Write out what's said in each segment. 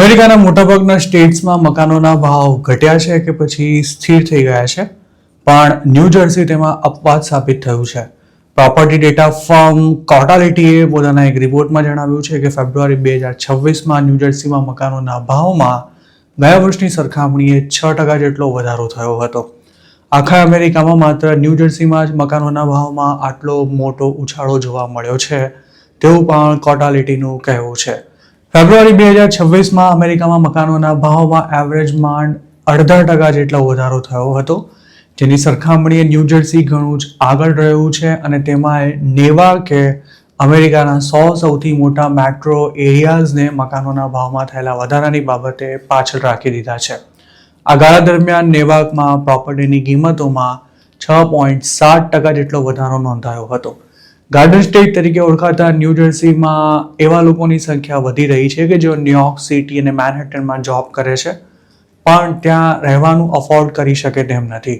અમેરિકાના મોટાભાગના સ્ટેટ્સમાં મકાનોના ભાવ ઘટ્યા છે કે પછી સ્થિર થઈ ગયા છે, પણ ન્યૂ જર્સી તેમાં અપવાદ સાબિત થયું છે. પ્રોપર્ટી ડેટા ફર્મ કોર્ટાલિટીએ પોતાના એક રિપોર્ટમાં જણાવ્યું છે કે ફેબ્રુઆરી 2026માં ન્યૂ જર્સીમાં મકાનોના ભાવમાં ગયા વર્ષની સરખામણીએ 6% જેટલો વધારો થયો હતો. આખા અમેરિકામાં માત્ર ન્યૂ જર્સીમાં જ મકાનોના ભાવમાં આટલો મોટો ઉછાળો જોવા મળ્યો છે તેવું પણ કોર્ટાલિટીનું કહેવું છે. ફેબ્રુઆરી 2026માં અમેરિકામાં મકાનોના ભાવમાં એવરેજ માંડ 0.5% જેટલો વધારો થયો હતો, જેની સરખામણીએ ન્યૂ જર્સી ઘણું જ આગળ રહ્યું છે અને તેમાંય નેવા કે અમેરિકાના 100 સૌથી મોટા મેટ્રો એરિયાઝને મકાનોના ભાવમાં થયેલા વધારાની બાબતે પાછળ રાખી દીધા છે. આ ગાળા દરમિયાન નેવાકમાં પ્રોપર્ટીની કિંમતોમાં 6.7% જેટલો વધારો નોંધાયો હતો. ગાર્ડન સ્ટેટ તરીકે ઓળખાતા ન્યૂ જર્સીમાં એવા લોકોની સંખ્યા વધી રહી છે કે જેઓ ન્યુયોર્ક સિટી અને મેનહેટનમાં જોબ કરે છે, પણ ત્યાં રહેવાનું અફોર્ડ કરી શકે તેમ નથી.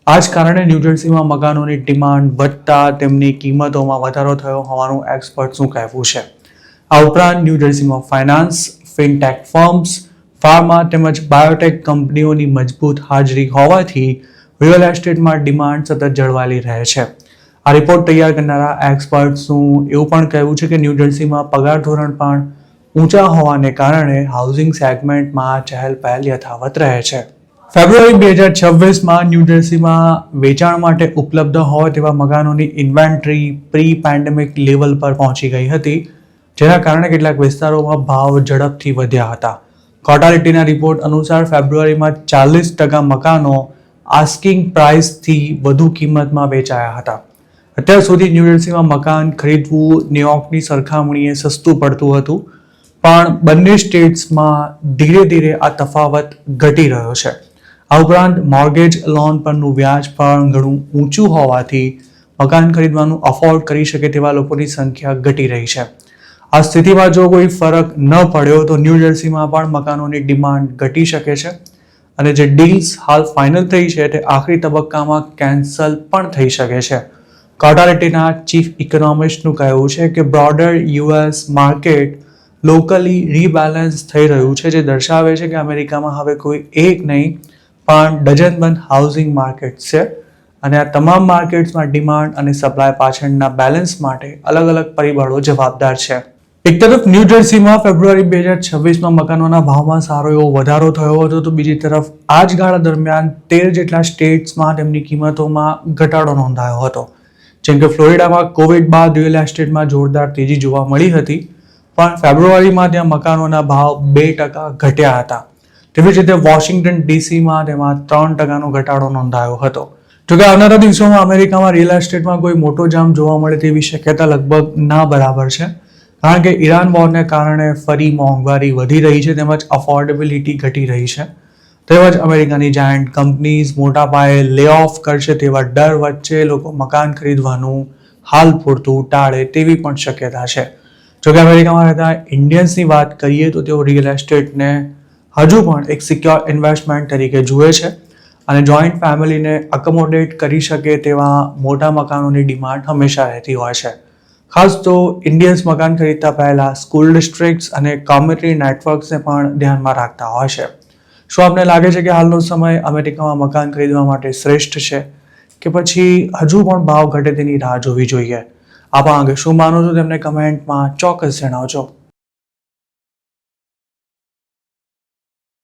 આ જ કારણે ન્યૂ જર્સીમાં મકાનોની ડિમાન્ડ વધતા તેમની કિંમતોમાં વધારો થયો હોવાનું એક્સપર્ટ્સનું કહેવું છે. આ ઉપરાંત ન્યૂ જર્સીમાં ફાઇનાન્સ, ફિનટેક ફર્મ્સ, ફાર્મા તેમજ બાયોટેક કંપનીઓની મજબૂત હાજરી હોવાથી રિયલ એસ્ટેટમાં ડિમાન્ડ સતત જળવાયેલી રહે છે. આ રિપોર્ટ તૈયાર કરનારા એક્સપર્ટ્સનું એવું પણ કહેવું છે કે ન્યૂ જર્સીમાં પગાર ધોરણ પણ ઊંચા હોવાને કારણે હાઉસિંગ સેગમેન્ટમાં ચહેલપહેલ યથાવત રહે છે. ફેબ્રુઆરી 2026માં ન્યૂ જર્સીમાં વેચાણ માટે ઉપલબ્ધ હોય તેવા મકાનોની ઇન્વેન્ટરી પ્રી પેન્ડેમિક લેવલ પર પહોંચી ગઈ હતી, જેના કારણે કેટલાક વિસ્તારોમાં ભાવ ઝડપથી વધ્યા હતા. કોર્ટાલિટીના રિપોર્ટ અનુસાર ફેબ્રુઆરીમાં 40% મકાનો આસ્કિંગ પ્રાઇસથી વધુ કિંમતમાં વેચાયા હતા. અત્યાર સુધી ન્યૂ જર્સીમાં મકાન ખરીદવું ન્યુયોર્કની સરખામણીએ સસ્તું પડતું હતું, પણ બંને સ્ટેટ્સમાં ધીરે ધીરે આ તફાવત ઘટી રહ્યો છે. આ ઉપરાંત મોર્ગેજ લોન પરનું વ્યાજ પણ ઘણું ઊંચું હોવાથી મકાન ખરીદવાનું અફોર્ડ કરી શકે તેવા લોકોની સંખ્યા ઘટી રહી છે. આ સ્થિતિમાં જો કોઈ ફરક ન પડ્યો તો ન્યૂ જર્સીમાં પણ મકાનોની ડિમાન્ડ ઘટી શકે છે અને જે ડીલ્સ હાલ ફાઇનલ થઈ છે તે આખરી તબક્કામાં કેન્સલ પણ થઈ શકે છે. કોર્ટાલિટીના ચીફ ઇકોનોમિસ્ટનું કહેવું છે કે બ્રોડર યુએસ માર્કેટ લોકલી રીબેલેન્સ થઈ રહ્યું છે, જે દર્શાવે છે કે અમેરિકામાં હવે કોઈ એક નહીં પણ ડઝનબંધ હાઉસિંગ માર્કેટ્સ છે અને આ તમામ માર્કેટ્સમાં ડિમાન્ડ અને સપ્લાય પાછળના બેલેન્સ માટે અલગ અલગ પરિબળો જવાબદાર છે. એક તરફ ન્યૂ જર્સીમાં ફેબ્રુઆરી 2026માં મકાનોના ભાવમાં સારો એવો વધારો થયો હતો, તો બીજી તરફ આ જ ગાળા દરમિયાન 13 જેટલા સ્ટેટ્સમાં તેમની કિંમતોમાં ઘટાડો નોંધાયો હતો. જેમ કે ફ્લોરિડામાં કોવિડ બાદ રિયલ એસ્ટેટમાં જોરદાર તેજી જોવા મળી હતી, પણ ફેબ્રુઆરીમાં ત્યાં મકાનોના ભાવ 2% ઘટ્યા હતા. તેવી જ રીતે વોશિંગ્ટન ડીસીમાં તેમાં 3%નો ઘટાડો નોંધાયો હતો. જોકે આવનારા દિવસોમાં અમેરિકામાં રિયલ એસ્ટેટમાં કોઈ મોટો જામ જોવા મળે તેવી શક્યતા લગભગ ના બરાબર છે, કારણ કે ઈરાન વોરને કારણે ફરી મોંઘવારી વધી રહી છે તેમજ અફોર્ડેબિલિટી ઘટી રહી છે. તેમજ અમેરિકાની જાયન્ટ કંપનીઝ મોટા પાયે લે ઓફ કરશે તેવા ડર વચ્ચે લોકો મકાન ખરીદવાનું હાલ પૂરતું ટાળે તેવી પણ શક્યતા છે. જોકે અમેરિકામાં રહેતા ઇન્ડિયન્સની વાત કરીએ તો તેઓ રિયલ એસ્ટેટને હજુ પણ એક સિક્યોર ઇન્વેસ્ટમેન્ટ તરીકે જુએ છે અને જોઈન્ટ ફેમિલીને અકોમોડેટ કરી શકે તેવા મોટા મકાનોની ડિમાન્ડ હંમેશા રહેતી હોય છે. ખાસ તો ઇન્ડિયન્સ મકાન ખરીદતા પહેલા સ્કૂલ ડિસ્ટ્રિક્ટ્સ અને કોમ્યુનિટી નેટવર્ક્સને પણ ધ્યાનમાં રાખતા હોય છે. શું આપને લાગે છે કે હાલનો સમય અમેરિકામાં મકાન ખરીદવા માટે શ્રેષ્ઠ છે કે પછી હજુ પણ ભાવ ઘટે તેની રાહ જોવી જોઈએ? આપ આ અંગે શું માનો છો તેમને કમેન્ટમાં ચોક્કસ જણાવજો.